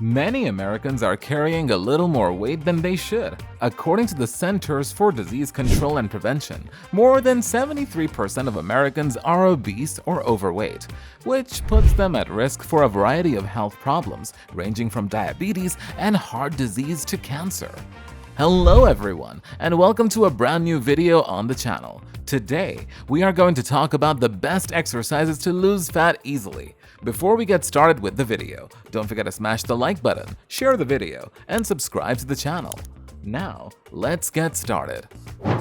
Many Americans are carrying a little more weight than they should. According to the Centers for Disease Control and Prevention, more than 73% of Americans are obese or overweight, which puts them at risk for a variety of health problems, ranging from diabetes and heart disease to cancer. Hello everyone, and welcome to a brand new video on the channel. Today, we are going to talk about the best exercises to lose fat easily. Before we get started with the video, don't forget to smash the like button, share the video, and subscribe to the channel. Now, let's get started.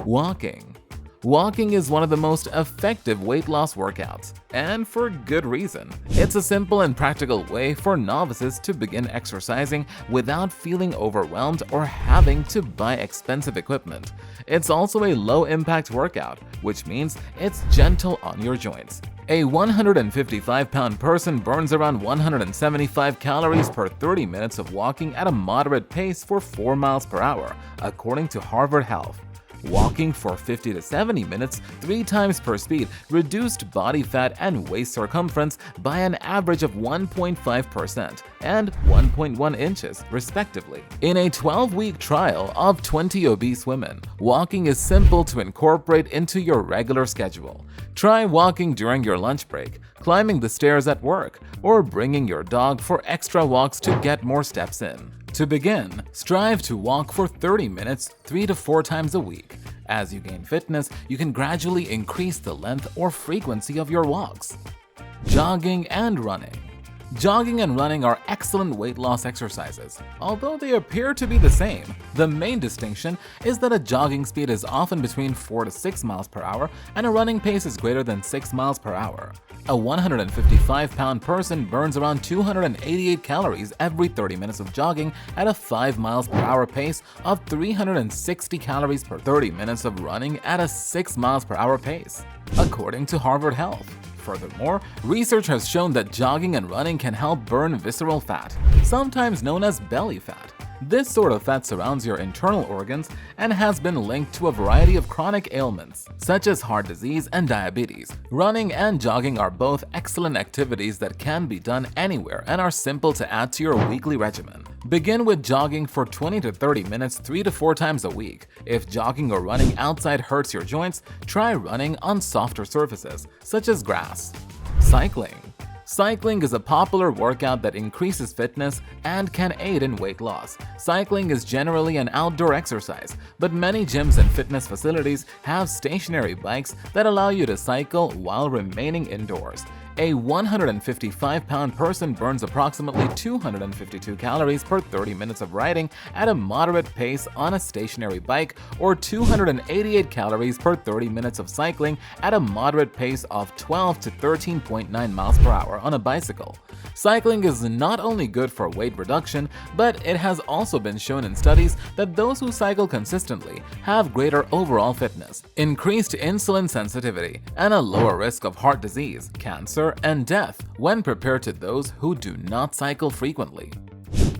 Walking. Walking is one of the most effective weight loss workouts, and for good reason. It's a simple and practical way for novices to begin exercising without feeling overwhelmed or having to buy expensive equipment. It's also a low-impact workout, which means it's gentle on your joints. A 155-pound person burns around 175 calories per 30 minutes of walking at a moderate pace for 4 miles per hour, according to Harvard Health. Walking for 50 to 70 minutes 3 times per speed reduced body fat and waist circumference by an average of 1.5% and 1.1 inches, respectively. In a 12-week trial of 20 obese women, walking is simple to incorporate into your regular schedule. Try walking during your lunch break, climbing the stairs at work, or bringing your dog for extra walks to get more steps in. To begin, strive to walk for 30 minutes 3 to 4 times a week. As you gain fitness, you can gradually increase the length or frequency of your walks. Jogging and running. Jogging and running are excellent weight loss exercises. Although they appear to be the same, the main distinction is that a jogging speed is often between 4 to 6 miles per hour and a running pace is greater than 6 miles per hour. A 155-pound person burns around 288 calories every 30 minutes of jogging at a 5 miles per hour pace of 360 calories per 30 minutes of running at a 6 miles per hour pace, according to Harvard Health. Furthermore, research has shown that jogging and running can help burn visceral fat, sometimes known as belly fat. This sort of fat surrounds your internal organs and has been linked to a variety of chronic ailments, such as heart disease and diabetes. Running and jogging are both excellent activities that can be done anywhere and are simple to add to your weekly regimen. Begin with jogging for 20 to 30 minutes 3 to 4 times a week. If jogging or running outside hurts your joints, try running on softer surfaces, such as grass. Cycling. Cycling is a popular workout that increases fitness and can aid in weight loss. Cycling is generally an outdoor exercise, but many gyms and fitness facilities have stationary bikes that allow you to cycle while remaining indoors. A 155-pound person burns approximately 252 calories per 30 minutes of riding at a moderate pace on a stationary bike, or 288 calories per 30 minutes of cycling at a moderate pace of 12 to 13.9 miles per hour on a bicycle. Cycling is not only good for weight reduction, but it has also been shown in studies that those who cycle consistently have greater overall fitness, increased insulin sensitivity, and a lower risk of heart disease, cancer, and death when compared to those who do not cycle frequently.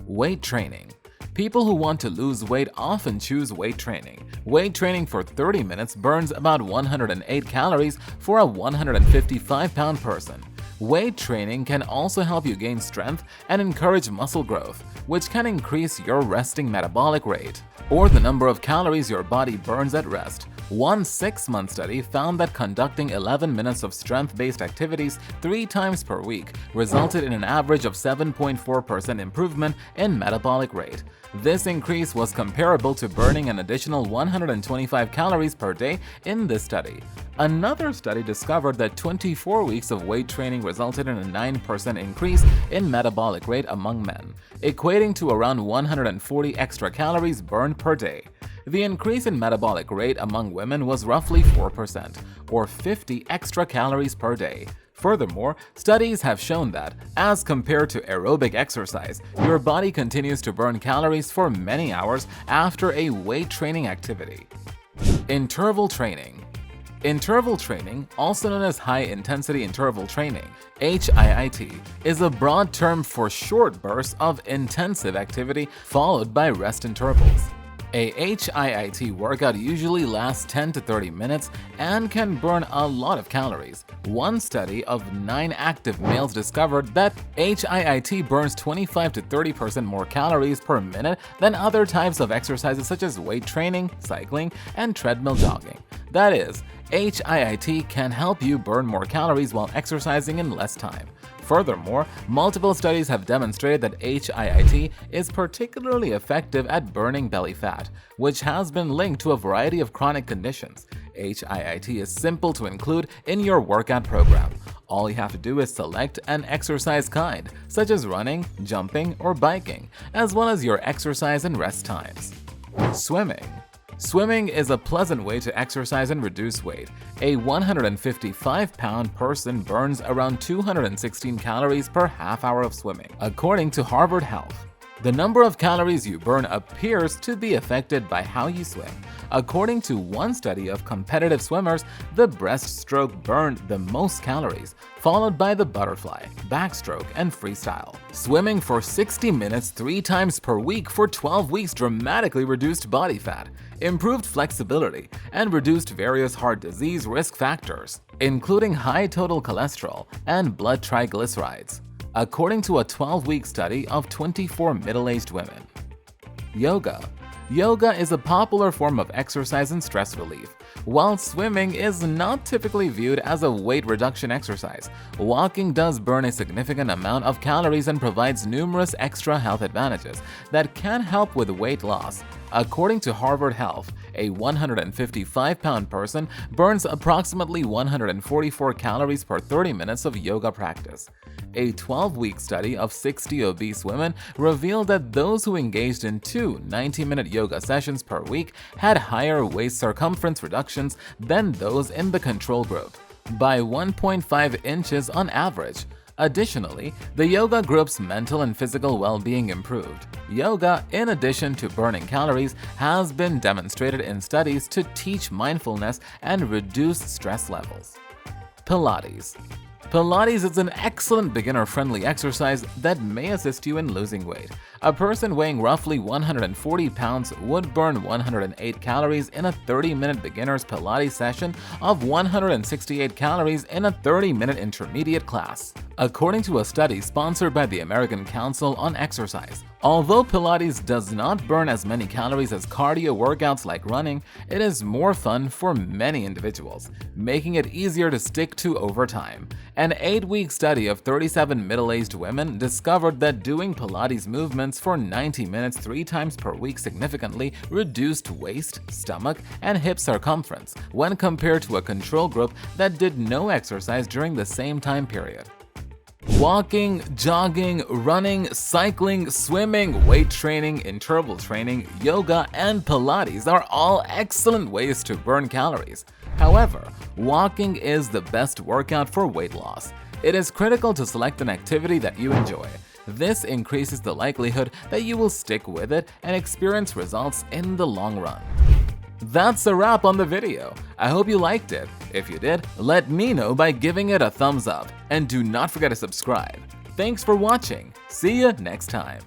Weight training. People who want to lose weight often choose weight training. Weight training for 30 minutes burns about 108 calories for a 155-pound person. Weight training can also help you gain strength and encourage muscle growth, which can increase your resting metabolic rate, or the number of calories your body burns at rest. One 6-month study found that conducting 11 minutes of strength-based activities 3 times per week resulted in an average of 7.4% improvement in metabolic rate. This increase was comparable to burning an additional 125 calories per day in this study. Another study discovered that 24 weeks of weight training resulted in a 9% increase in metabolic rate among men, equating to around 140 extra calories burned per day. The increase in metabolic rate among women was roughly 4%, or 50 extra calories per day. Furthermore, studies have shown that, as compared to aerobic exercise, your body continues to burn calories for many hours after a weight training activity. Interval training. Interval training, also known as high-intensity interval training, HIIT, is a broad term for short bursts of intensive activity followed by rest intervals. A HIIT workout usually lasts 10 to 30 minutes and can burn a lot of calories. One study of 9 active males discovered that HIIT burns 25 to 30% more calories per minute than other types of exercises such as weight training, cycling, and treadmill jogging. That is, HIIT can help you burn more calories while exercising in less time. Furthermore, multiple studies have demonstrated that HIIT is particularly effective at burning belly fat, which has been linked to a variety of chronic conditions. HIIT is simple to include in your workout program. All you have to do is select an exercise kind, such as running, jumping, or biking, as well as your exercise and rest times. Swimming. Swimming is a pleasant way to exercise and reduce weight. A 155-pound person burns around 216 calories per half hour of swimming, according to Harvard Health. The number of calories you burn appears to be affected by how you swim. According to one study of competitive swimmers, the breaststroke burned the most calories, followed by the butterfly, backstroke, and freestyle. Swimming for 60 minutes 3 times per week for 12 weeks dramatically reduced body fat, improved flexibility, and reduced various heart disease risk factors, including high total cholesterol and blood triglycerides, according to a 12-week study of 24 middle-aged women. Yoga. Yoga is a popular form of exercise and stress relief. While swimming is not typically viewed as a weight reduction exercise, walking does burn a significant amount of calories and provides numerous extra health advantages that can help with weight loss. According to Harvard Health, a 155-pound person burns approximately 144 calories per 30 minutes of yoga practice. A 12-week study of 60 obese women revealed that those who engaged in 2 90-minute yoga sessions per week had higher waist circumference reductions than those in the control group, by 1.5 inches on average. Additionally, the yoga group's mental and physical well-being improved. Yoga, in addition to burning calories, has been demonstrated in studies to teach mindfulness and reduce stress levels. Pilates. Pilates is an excellent beginner-friendly exercise that may assist you in losing weight. A person weighing roughly 140 pounds would burn 108 calories in a 30-minute beginner's Pilates session of 168 calories in a 30-minute intermediate class, according to a study sponsored by the American Council on Exercise. Although Pilates does not burn as many calories as cardio workouts like running, it is more fun for many individuals, making it easier to stick to over time. An 8-week study of 37 middle-aged women discovered that doing Pilates movements for 90 minutes 3 times per week significantly reduced waist, stomach, and hip circumference when compared to a control group that did no exercise during the same time period. Walking, jogging, running, cycling, swimming, weight training, interval training, yoga, and Pilates are all excellent ways to burn calories. However, walking is the best workout for weight loss. It is critical to select an activity that you enjoy. This increases the likelihood that you will stick with it and experience results in the long run. That's a wrap on the video. I hope you liked it. If you did, let me know by giving it a thumbs up. And do not forget to subscribe. Thanks for watching. See you next time.